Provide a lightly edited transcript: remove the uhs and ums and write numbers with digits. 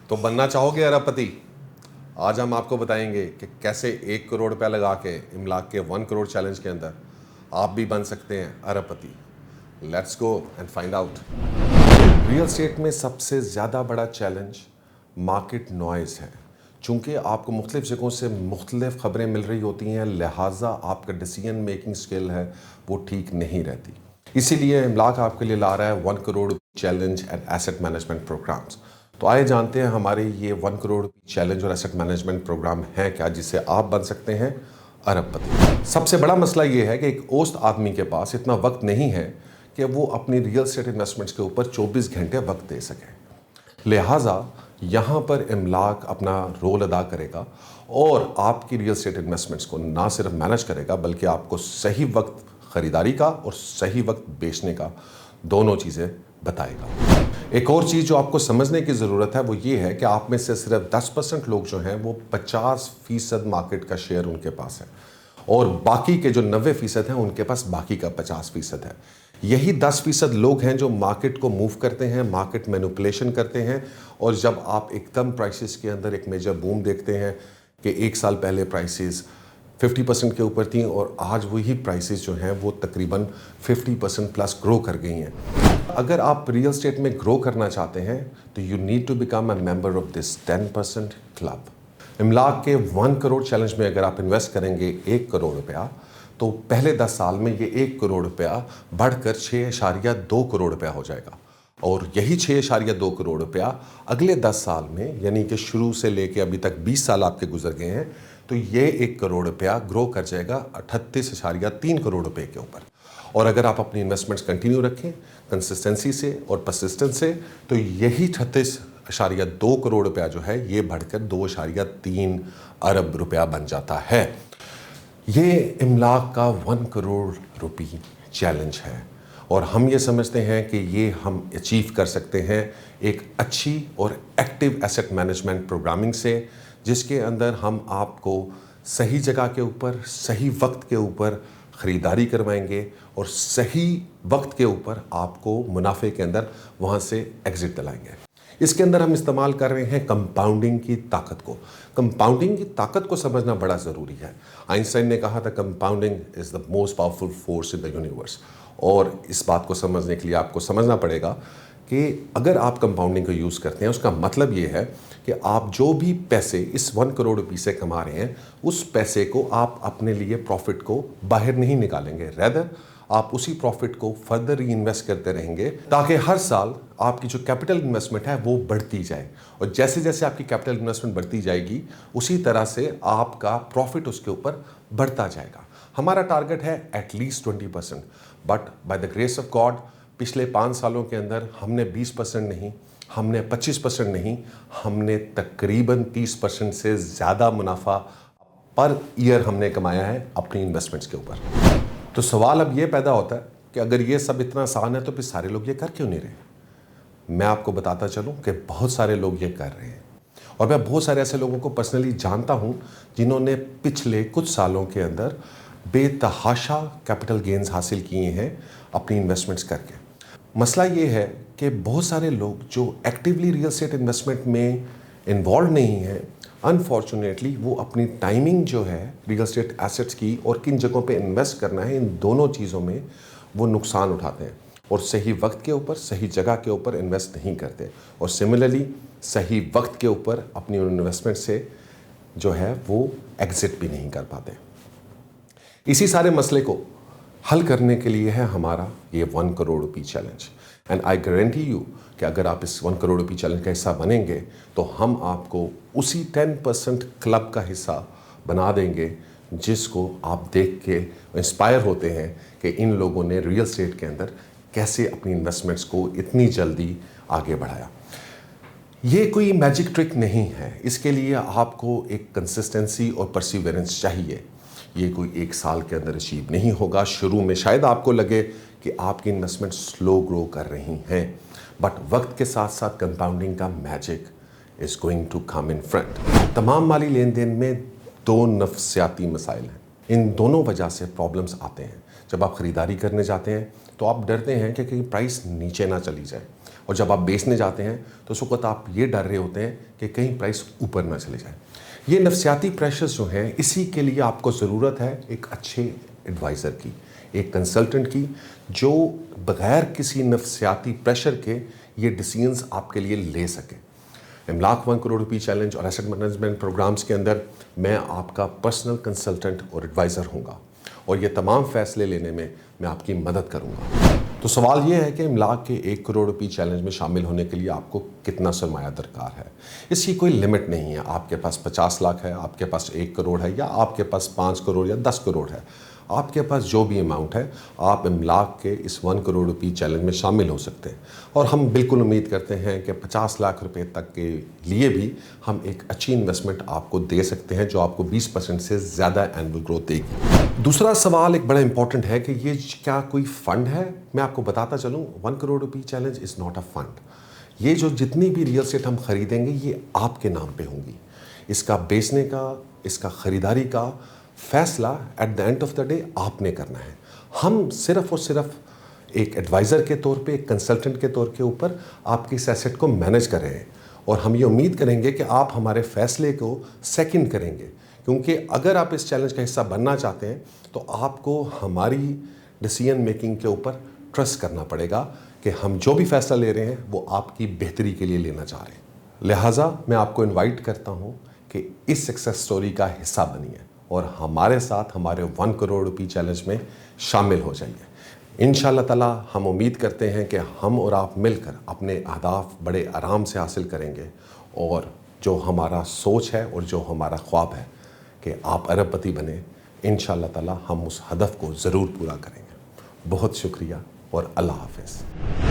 तो बनना चाहोगे अरबपति? आज हम आपको बताएंगे कि कैसे 1 करोड़ रुपया लगा के इमलाक के 1 करोड़ चैलेंज के अंदर आप भी बन सकते हैं अरबपति। Let's go and find out. Real estate में सबसे ज़्यादा बड़ा चैलेंज मार्केट नॉइज़ है। चूँकि आपको मुख्तलिफ जगहों से मुख्तलिफ ख़बरें मिल रही होती हैं, लिहाजा आपका डिसीजन मेकिंग स्किल है वो ठीक नहीं रहती। इसीलिए इमलाक आपके लिए ला रहा है 1 crore challenge and asset management programs. तो आइए जानते हैं हमारे ये 1 करोड़ चैलेंज और एसेट मैनेजमेंट प्रोग्राम है क्या, जिससे आप बन सकते हैं अरबपति। सबसे बड़ा मसला ये है कि एक औसत आदमी के पास इतना वक्त नहीं है कि वो अपनी रियल एस्टेट इन्वेस्टमेंट्स के ऊपर 24 घंटे वक्त दे सके। लिहाजा यहाँ पर इमलाक अपना रोल अदा करेगा और आपकी रियल एस्टेट इन्वेस्टमेंट्स को ना सिर्फ मैनेज करेगा बल्कि आपको सही वक्त ख़रीदारी का और सही वक्त बेचने का दोनों चीज़ें बताएगा। एक और चीज़ जो आपको समझने की ज़रूरत है वो ये है कि आप में से सिर्फ 10% लोग जो हैं वो 50% मार्केट का शेयर उनके पास है और बाकी के जो 90% हैं उनके पास बाकी का 50% है। यही 10% लोग हैं जो मार्केट को मूव करते हैं, मार्केट मैनिपुलेशन करते हैं। और जब आप एकदम प्राइसेस के अंदर एक मेजर बूम देखते हैं कि 1 साल पहले प्राइसेस 50% के ऊपर थी और आज वही प्राइसेस जो हैं वो तकरीबन 50% प्लस ग्रो कर गई हैं। अगर आप रियल एस्टेट में ग्रो करना चाहते हैं तो you need to become a member of this 10% club. इमलाक के 1 करोड़ चैलेंज में अगर आप इन्वेस्ट करेंगे 1 करोड़ रुपया तो पहले 10 साल में ये 1 करोड़ रुपया बढ़कर 6.2 करोड़ रुपया हो जाएगा और यही 6.2 करोड़ रुपया अगले 10 साल में, यानी कि शुरू से लेके अभी तक 20 साल आपके गुजर गए हैं, तो ये 1 करोड़ रुपया ग्रो कर जाएगा 38.3 करोड़ रुपए के ऊपर। और अगर आप अपनी इन्वेस्टमेंट्स कंटिन्यू रखें कंसिस्टेंसी से और परसिस्टेंस से तो यही 38.2 करोड़ रुपया जो है ये बढ़कर 2.3 अरब रुपया बन जाता है। ये इमलाक का 1 करोड़ रुपये चैलेंज है और हम ये समझते हैं कि ये हम अचीव कर सकते हैं एक अच्छी और एक्टिव एसेट मैनेजमेंट प्रोग्रामिंग से, जिसके अंदर हम आपको सही जगह के ऊपर सही वक्त के ऊपर ख़रीदारी करवाएंगे और सही वक्त के ऊपर आपको मुनाफे के अंदर वहाँ से एग्ज़िट दिलाएंगे। इसके अंदर हम इस्तेमाल कर रहे हैं कंपाउंडिंग की ताकत को। कंपाउंडिंग की ताकत को समझना बड़ा ज़रूरी है। आइंस्टाइन ने कहा था compounding is the most powerful force in the universe. और इस बात को समझने के लिए आपको समझना पड़ेगा कि अगर आप कंपाउंडिंग को यूज़ करते हैं उसका मतलब ये है कि आप जो भी पैसे इस 1 करोड़ रुपये से कमा रहे हैं उस पैसे को आप अपने लिए प्रॉफिट को बाहर नहीं निकालेंगे, रेदर आप उसी प्रॉफिट को फर्दर री इन्वेस्ट करते रहेंगे ताकि हर साल आपकी जो कैपिटल इन्वेस्टमेंट है वो बढ़ती जाए। और जैसे जैसे आपकी कैपिटल इन्वेस्टमेंट बढ़ती जाएगी उसी तरह से आपका प्रॉफिट उसके ऊपर बढ़ता जाएगा। हमारा टारगेट है at least 20%, but by the grace of God पिछले 5 सालों के अंदर हमने 20% नहीं, हमने 25% नहीं, हमने तकरीबन 30% से ज़्यादा मुनाफा पर ईयर हमने कमाया है अपनी इन्वेस्टमेंट्स के ऊपर। तो सवाल अब ये पैदा होता है कि अगर ये सब इतना आसान है तो फिर सारे लोग ये कर क्यों नहीं रहे? मैं आपको बताता चलूँ कि बहुत सारे लोग ये कर रहे हैं और मैं बहुत सारे ऐसे लोगों को पर्सनली जानता हूँ जिन्होंने पिछले कुछ सालों के अंदर बेतहाशा कैपिटल गेन्स हासिल किए हैं अपनी इन्वेस्टमेंट्स करके। मसला ये है कि बहुत सारे लोग जो एक्टिवली रियल एस्टेट इन्वेस्टमेंट में इन्वॉल्व नहीं हैं, अनफॉर्चुनेटली वो अपनी टाइमिंग जो है रियल एस्टेट एसेट्स की और किन जगहों पे इन्वेस्ट करना है, इन दोनों चीज़ों में वो नुकसान उठाते हैं और सही वक्त के ऊपर सही जगह के ऊपर इन्वेस्ट नहीं करते और सिमिलरली सही वक्त के ऊपर अपनी इन्वेस्टमेंट से जो है वो एग्जिट भी नहीं कर पाते। इसी सारे मसले को हल करने के लिए है हमारा ये 1 करोड़ रुपये challenge. And I guarantee you कि अगर आप इस 1 करोड़ रुपये चैलेंज का हिस्सा बनेंगे तो हम आपको उसी 10% क्लब का हिस्सा बना देंगे जिसको आप देख के इंस्पायर होते हैं कि इन लोगों ने रियल एस्टेट के अंदर कैसे अपनी इन्वेस्टमेंट्स को इतनी जल्दी आगे बढ़ाया। ये कोई मैजिक ट्रिक नहीं है, इसके लिए आपको एक कंसिस्टेंसी और परसिवरेंस चाहिए। ये कोई 1 साल के अंदर अचीव नहीं होगा। शुरू में शायद आपको लगे कि आपकी इन्वेस्टमेंट स्लो ग्रो कर रही हैं, बट वक्त के साथ साथ कंपाउंडिंग का magic is going to come in front. तमाम माली लेन देन में 2 नफसियाती मसाइल हैं। इन दोनों वजह से प्रॉब्लम्स आते हैं। जब आप ख़रीदारी करने जाते हैं तो आप डरते हैं कि कहीं प्राइस नीचे ना चली जाए, और जब आप बेचने जाते हैं तो उस वक्त आप ये डर रहे होते हैं कि कहीं प्राइस ऊपर ना चले जाए। ये नफ्सियाती प्रेशर्स जो हैं, इसी के लिए आपको ज़रूरत है एक अच्छे एडवाइज़र की, एक कंसल्टेंट की, जो बग़ैर किसी नफ्सियाती प्रेशर के ये डिसीजंस आपके लिए ले सके। इमलाक 1 करोड़ रुपये चैलेंज और एसेट मैनेजमेंट प्रोग्राम्स के अंदर मैं आपका पर्सनल कंसल्टेंट और एडवाइज़र हूँगा, और ये तमाम फ़ैसले लेने में मैं आपकी मदद करूँगा। तो सवाल ये है कि इमलाक के 1 करोड़ रुपये चैलेंज में शामिल होने के लिए आपको कितना सरमाया दरकार है। इसकी कोई लिमिट नहीं है, आपके पास 50 लाख है, आपके पास 1 करोड़ है, या आपके पास 5 करोड़ या 10 करोड़ है। आपके पास जो भी अमाउंट है, आप इमलाक के इस 1 करोड़ रुपये चैलेंज में शामिल हो सकते हैं। और हम बिल्कुल उम्मीद करते हैं कि 50 लाख रुपए तक के लिए भी हम एक अच्छी इन्वेस्टमेंट आपको दे सकते हैं, जो आपको 20% से ज़्यादा एनुअल ग्रोथ देगी। दूसरा सवाल एक बड़ा इंपॉर्टेंट है कि ये क्या कोई फ़ंड है। मैं आपको बताता चलूँ, 1 करोड़ रुपये challenge is not a fund. ये जो जितनी भी रियल एस्टेट हम ख़रीदेंगे, ये आपके नाम पे होंगी। इसका बेचने का, इसका ख़रीदारी का फैसला at the end of the day आपने करना है। हम सिर्फ़ और सिर्फ एक एडवाइज़र के तौर पे, एक कंसल्टेंट के तौर के ऊपर आपकी इस एसेट को मैनेज कर रहे हैं, और हम ये उम्मीद करेंगे कि आप हमारे फ़ैसले को सेकंड करेंगे, क्योंकि अगर आप इस चैलेंज का हिस्सा बनना चाहते हैं तो आपको हमारी डिसीजन मेकिंग के ऊपर ट्रस्ट करना पड़ेगा कि हम जो भी फ़ैसला ले रहे हैं वो आपकी बेहतरी के लिए लेना चाह रहे हैं। लिहाजा मैं आपको इन्वाइट करता हूँ कि इस सक्सेस स्टोरी का हिस्सा बनिए और हमारे साथ हमारे 1 करोड़ रुपये चैलेंज में शामिल हो जाइए। इंशाअल्लाह ताला हम उम्मीद करते हैं कि हम और आप मिलकर अपने अहदाफ बड़े आराम से हासिल करेंगे, और जो हमारा सोच है और जो हमारा ख्वाब है कि आप अरबपति बने, इंशाअल्लाह ताला हम उस हदफ को ज़रूर पूरा करेंगे। बहुत शुक्रिया और अल्लाह हाफ़िज़।